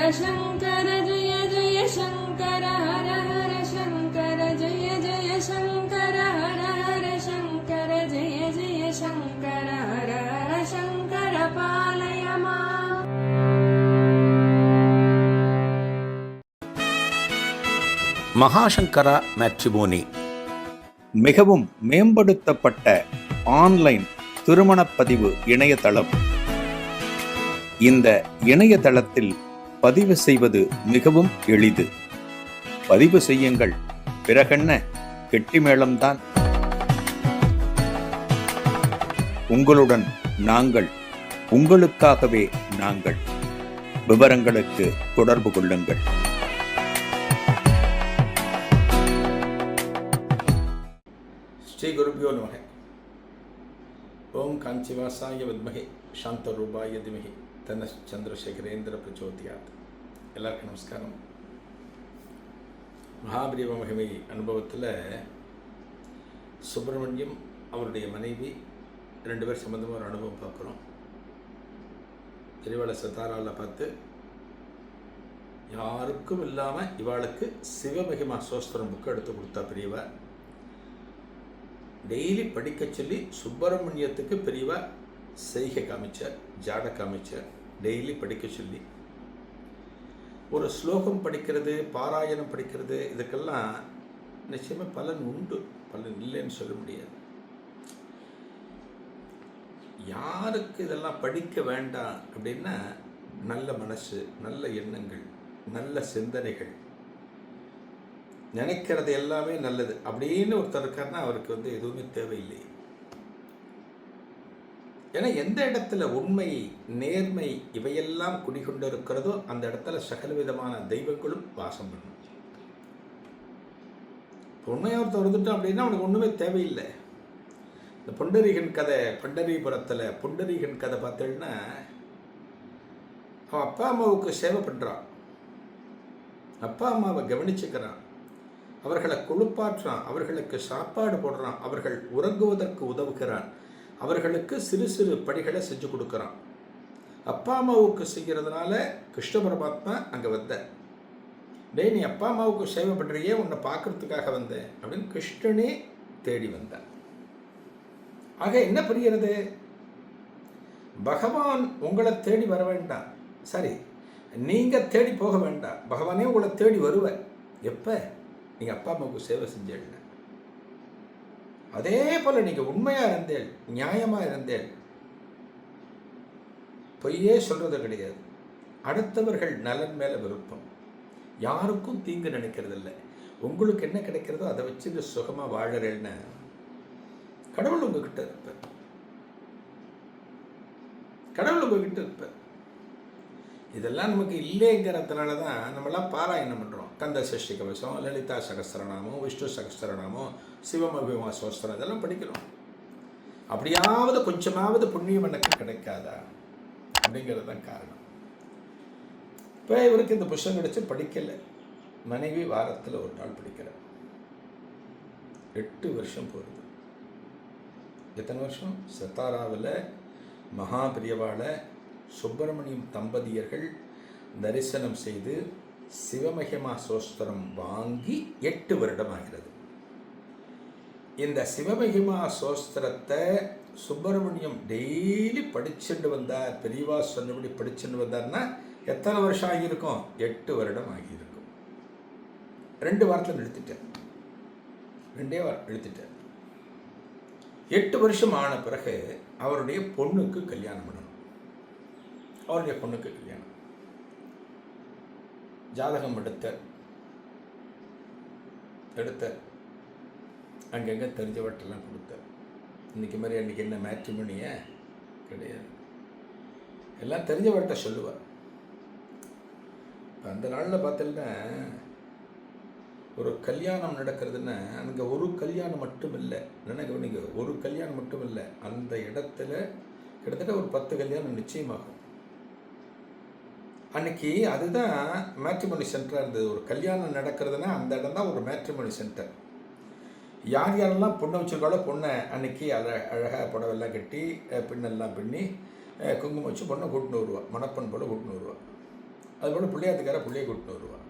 शङ्कर जय जय शङ्कर हर हर शङ्कर जय जय शङ्कर हर हर शङ्कर जय जय शङ्कर हर हर शङ्कर पालय माम्. மகாசங்கரா மேட்ரிமோனி மிகவும் மேம்படுத்தப்பட்ட ஆன்லைன் திருமணப்பதிவு இணையதளம். இந்த இணையதளத்தில் பதிவு செய்வது மிகவும் எளிது. பதிவு செய்யுங்கள், பிறகென்ன கெட்டிமேளம்தான். உங்களுடன் நாங்கள், உங்களுக்காகவே நாங்கள். விவரங்களுக்கு தொடர்பு கொள்ளுங்கள். ஸ்ரீ குருபியோ நமக. ஓம் காஞ்சிவாசாய வித்மகே சாந்தரூபாய திமகே தன்ன சந்திரசேகரேந்திர பிரச்சோதியாத். எல்லாருக்கும் நமஸ்காரம். மகாபிரிவ மகிமை அனுபவத்தில் சுப்பிரமணியம் அவருடைய மனைவி 2 பேர் சம்பந்தமாக ஒரு அனுபவம் பார்க்குறோம். பெரியவாளை சத்தாராவில் பார்த்து யாருக்கும் இல்லாமல் இவாளுக்கு சிவமகிமா சோஸ்திரம் புக்கு எடுத்து கொடுத்தா பெரியவா. டெய்லி படிக்க சொல்லி சுப்பிரமணியத்துக்கு பெரியவா செய்கை காமிச்சார், ஜாட காமிச்சார். டெய்லி படிக்க சொல்லி ஒரு ஸ்லோகம் படிக்கிறது, பாராயணம் படிக்கிறது, இதுக்கெல்லாம் நிச்சயமாக பலன் உண்டு, பலன் இல்லைன்னு சொல்ல முடியாது. யாருக்கு இதெல்லாம் படிக்க வேண்டாம் அப்படின்னா நல்ல மனசு, நல்ல எண்ணங்கள், நல்ல சிந்தனைகள், நினைக்கிறது எல்லாமே நல்லது அப்படின்னு ஒருத்தர் இருக்காருன்னா அவருக்கு எதுவுமே தேவையில்லை. ஏன்னா எந்த இடத்துல உண்மை, நேர்மை இவையெல்லாம் குடிகொண்டு இருக்கிறதோ அந்த இடத்துல சகல விதமான தெய்வங்களும் வாசம் பண்ணும். உண்மையாக ஒருத்தர் வந்துட்டோம் அப்படின்னா அவனுக்கு ஒன்றுமே தேவையில்லை. இந்த புண்டரீகன் கதை, பண்டரிபுரத்தில் புண்டரீகன் கதை பார்த்தேன்னா அவன் அப்பா அம்மாவுக்கு சேவை பண்ணுறான், அப்பா அம்மாவை கவனிச்சுக்கிறான், அவர்களை குளிப்பாற்றான், அவர்களுக்கு சாப்பாடு போடுறான், அவர்கள் உறங்குவதற்கு உதவுகிறான், அவர்களுக்கு சிறு சிறு படிகளை செஞ்சு கொடுக்குறான். அப்பா அம்மாவுக்கு செய்கிறதுனால கிருஷ்ண பரமாத்மா அங்கே வந்த, டேய் நீ அப்பா அம்மாவுக்கு சேவை பண்ணுறியே, உன்னை பார்க்கறதுக்காக வந்தேன் அப்படின்னு கிருஷ்ணனே தேடி வந்தான். ஆக என்ன புரிகிறது? பகவான் உங்களை தேடி வர வேண்டாம், சரி நீங்கள் தேடி போக வேண்டாம், பகவானே உங்களை தேடி வருவார். எப்போ? நீங்கள் அப்பா அம்மாவுக்கு சேவை செஞ்சீங்க. அதே போல் நீங்கள் உண்மையாக இருந்தேன், நியாயமாக இருந்தேன், பொய்யே சொல்கிறது கிடையாது, அடுத்தவர்கள் நலன் மேலே விருப்பம், யாருக்கும் தீங்கு நினைக்கிறதில்ல, உங்களுக்கு என்ன கிடைக்கிறதோ அதை வச்சு சுகமாக வாழறேன்னு கடவுள் உங்ககிட்ட இருப்பார். கடவுள் உங்ககிட்ட இருப்பார். இதெல்லாம் நமக்கு இல்லைங்கிறதுனால தான் நம்மளாம் பாராயணம் பண்ணுறோம். கந்த சஷ்டி கவசம், லலிதா சகஸ்திரநாமம், விஷ்ணு சகஸ்திரநாமம், சிவமகிமா சோஸ்திரம் இதெல்லாம் படிக்கிறோம். அப்படியாவது கொஞ்சமாவது புண்ணியம் எனக்கு கிடைக்காதா அப்படிங்கிறது தான் காரணம். இப்போ இவருக்கு இந்த புஸ்தகம் கிடைச்சி படிக்கலை. மனைவி வாரத்தில் ஒரு நாள் படிக்கிறார். 8 வருஷம் போகுது. எத்தனை வருஷம்? சத்தாராவில் மகாபிரியவாள சுப்பிரமணியம் தம்பதியர்கள் தரிசனம் செய்து சிவமகிமா சோஸ்திரம் வாங்கி 8 வருடம் ஆகிறது. இந்த சிவமகிமா சோஸ்திரத்தை சுப்பிரமணியம் டெய்லி படிச்சுட்டு வந்தார். பெரியவா சொன்னபடி படிச்சுட்டு வந்தார்னா எத்தனை வருஷம் ஆகியிருக்கும்? 8 வருடம் ஆகியிருக்கும். 2 வாரத்தில் நிறுத்திட்டார். 2 வாரம் நிறுத்திட்டார். 8 வருஷம் ஆன பிறகு அவருடைய பொண்ணுக்கு கல்யாணம் பண்ணணும். அவருடைய பொண்ணுக்கு கல்யாணம். ஜாதகம் எடுத்த அங்கங்கே தெரிஞ்சவட்டெல்லாம் கொடுத்தார். இன்றைக்கி மாதிரி அன்றைக்கி என்ன மேட்ரிமோனிய கிடையாது, எல்லாம் தெரிஞ்சவட்ட சொல்லுவார். இப்போ அந்த நாளில் பார்த்தீங்கன்னா ஒரு கல்யாணம் நடக்கிறதுன்னா அங்கே ஒரு கல்யாணம் மட்டும் இல்லை, கவனிங்க, ஒரு கல்யாணம் மட்டும் இல்லை, அந்த இடத்துல கிட்டத்தட்ட ஒரு 10 கல்யாணம் நிச்சயமாகும். அன்னைக்கு அதுதான் மேட்ரிமோனி சென்டராக இருந்தது. ஒரு கல்யாணம் நடக்கிறதுனா அந்த இடம் தான் ஒரு மேட்ரிமோனி சென்டர். யார் யாரெல்லாம் பொண்ணை வச்சுருக்காலோ பொண்ணை அன்னைக்கு அழகாக புடவெல்லாம் கட்டி பின்னெல்லாம் பின்னி குங்குமம் வச்சு பொண்ணை கூட்டின்னு வருவாள், மணப்பெண் போல் கூட்டின்னு வருவாள். அதுபோல் பிள்ளையாத்துக்கார பிள்ளையை கூப்பிட்டு வருவான்.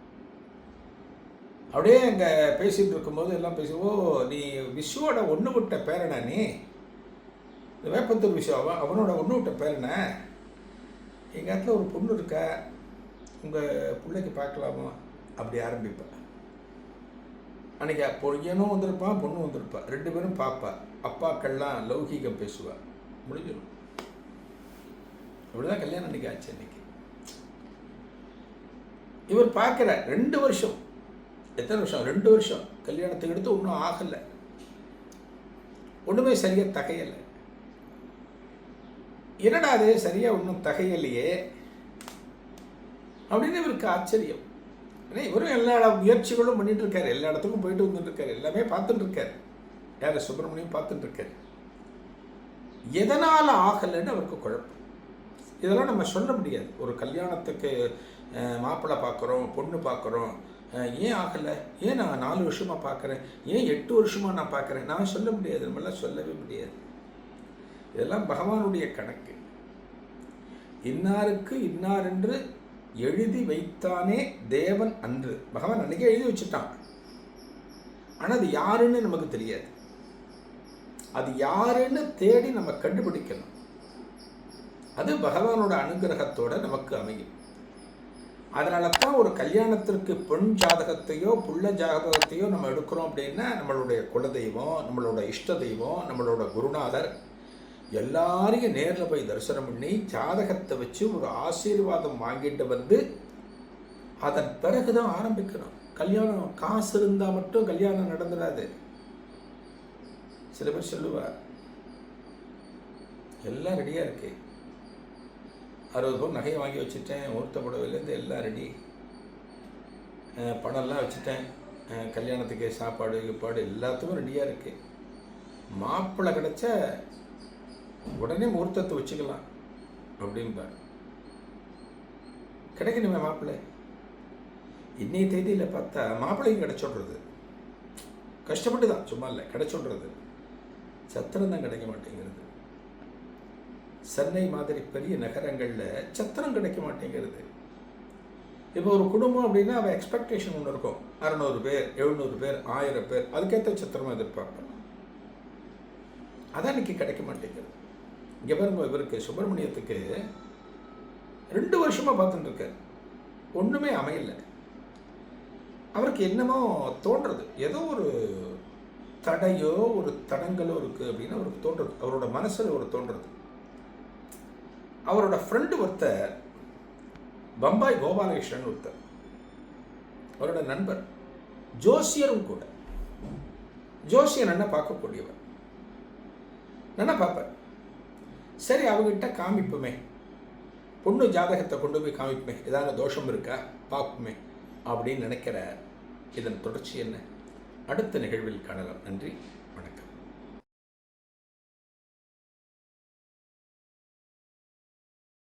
அப்படியே அங்கே பேசிகிட்டு இருக்கும்போது எல்லாம் பேசுவோம், நீ விஸ்வோட ஒன்று விட்ட பேரனா, நீ இந்த வேப்பத்தூர் விஸ்வாவா, அவனோட ஒன்று விட்ட பேரனை, எங்கள் இடத்துல ஒரு பொண்ணு இருக்கா, உங்கள் பிள்ளைக்கு பார்க்கலாமா அப்படி ஆரம்பிப்பேன். அன்றைக்கி பொய்யனும் வந்திருப்பான், பொண்ணும் வந்திருப்பான், 2 பேரும் பாப்பா. அப்பாக்கள்லாம் லௌகீகம் பேசுவாள், முடிஞ்சிடும். அப்படிதான் கல்யாணம் அன்றைக்கி ஆச்சு. அன்றைக்கி இவர் பார்க்குற 2 வருஷம், எத்தனை வருஷம், 2 வருஷம் கல்யாணத்துக்கு எடுத்து ஒன்றும் ஆகலை, ஒன்றுமே சரியாக தகையலை. என்னடா அது சரியாக ஒன்றும் தகையலையே அப்படின்னு இவருக்கு ஆச்சரியம். ஏன்னா இவரும் எல்லா முயற்சிகளும் பண்ணிட்டு இருக்காரு, எல்லா இடத்துக்கும் போயிட்டு வந்துட்டு இருக்காரு, எல்லாமே பார்த்துட்டு இருக்காரு. யார் சுப்பிரமணியம் பார்த்துட்டு இருக்காரு. எதனால் ஆகலைன்னு அவருக்கு குழப்பம். இதெல்லாம் நம்ம சொல்ல முடியாது. ஒரு கல்யாணத்துக்கு மாப்பிள்ளை பார்க்குறோம், பொண்ணு பார்க்குறோம், ஏன் ஆகலை, ஏன் நான் 4 வருஷமாக பார்க்குறேன், ஏன் 8 வருஷமாக நான் பார்க்குறேன், நான் சொல்ல முடியாது, நம்மளாம் சொல்லவே முடியாது. இதெல்லாம் பகவானுடைய கணக்கு. இன்னாருக்கு இன்னார் என்று எழுதி வைத்தானே தேவன் அன்று. பகவான் அன்றைக்கே எழுதி வச்சுட்டான். ஆனால் அது யாருன்னு நமக்கு தெரியாது. அது யாருன்னு தேடி நம்ம கண்டுபிடிக்கணும். அது பகவானோட அனுகிரகத்தோட நமக்கு அமையும். அதனால தான் ஒரு கல்யாணத்திற்கு பெண் ஜாதகத்தையோ புள்ள ஜாதகத்தையோ நம்ம எடுக்கிறோம் அப்படின்னா நம்மளுடைய குலதெய்வம், நம்மளோட இஷ்ட தெய்வம், நம்மளோட குருநாதர் எல்லாரையும் நேரில் போய் தரிசனம் பண்ணி ஜாதகத்தை வச்சு ஒரு ஆசீர்வாதம் வாங்கிட்டு வந்து அதன் பிறகு தான் ஆரம்பிக்கணும் கல்யாணம். காசு இருந்தால் மட்டும் கல்யாணம் நடந்துடாது. சில பேர் சொல்லுவார், எல்லாம் ரெடியாக இருக்கு, 60 பவுன் நகையை வாங்கி வச்சுட்டேன், முகூர்த்த புடவையிலேருந்து எல்லாம் ரெடி, பணம்லாம் வச்சுட்டேன், கல்யாணத்துக்கு சாப்பாடு கீப்பாடு எல்லாத்துக்கும் ரெடியாக இருக்குது, மாப்பிள்ளை கிடச்ச உடனே முகூர்த்தத்தை வச்சுக்கலாம் அப்படின்பார். கிடைக்கணுமே மாப்பிள்ளை. இன்னைய தேதியில் பார்த்தா மாப்பிள்ளையும் கிடைச்சோடுறது கஷ்டப்பட்டு தான், சும்மா இல்லை, கிடைச்சோடுறது. சத்திரம் தான் கிடைக்க மாட்டேங்கிறது. சென்னை மாதிரி பெரிய நகரங்களில் சத்திரம் கிடைக்க மாட்டேங்கிறது. இப்போ ஒரு குடும்பம் அப்படின்னா அவன் எக்ஸ்பெக்டேஷன் ஒன்று இருக்கும், 600 பேர், 700 பேர், 1000 பேர், அதுக்கேற்ற சத்திரமாக எதிர்பார்ப்பேன். அதான் இன்னைக்கு கிடைக்க மாட்டேங்கிறது. இங்கே பாருங்க, இவருக்கு சுப்பிரமணியத்துக்கு 2 வருஷமாக பார்த்துட்டு இருக்கார், ஒன்றுமே அமையலை. அவருக்கு என்னமோ தோன்றது, ஏதோ ஒரு தடையோ ஒரு தடங்களோ இருக்குது அப்படின்னு அவருக்கு தோன்றது, அவரோட மனசில் ஒரு தோன்றது. அவரோட ஃப்ரெண்டு ஒருத்தர் பம்பாய் கோபாலகிருஷ்ணன் ஒருத்தர், அவரோட நண்பர், ஜோசியரும் கூட. ஜோசியர் என்ன பார்க்கக்கூடியவர், என்ன பார்ப்பார். சரி, அவங்ககிட்ட காமிப்புமே, பொண்ணு ஜாதகத்தை கொண்டு போய் காமிப்புமே, ஏதாவது தோஷம் இருக்கா பார்ப்போமே அப்படின்னு நினைக்கிற. இதன் தொடர்ச்சி என்ன அடுத்த நிகழ்வில் காணலாம். நன்றி, வணக்கம்.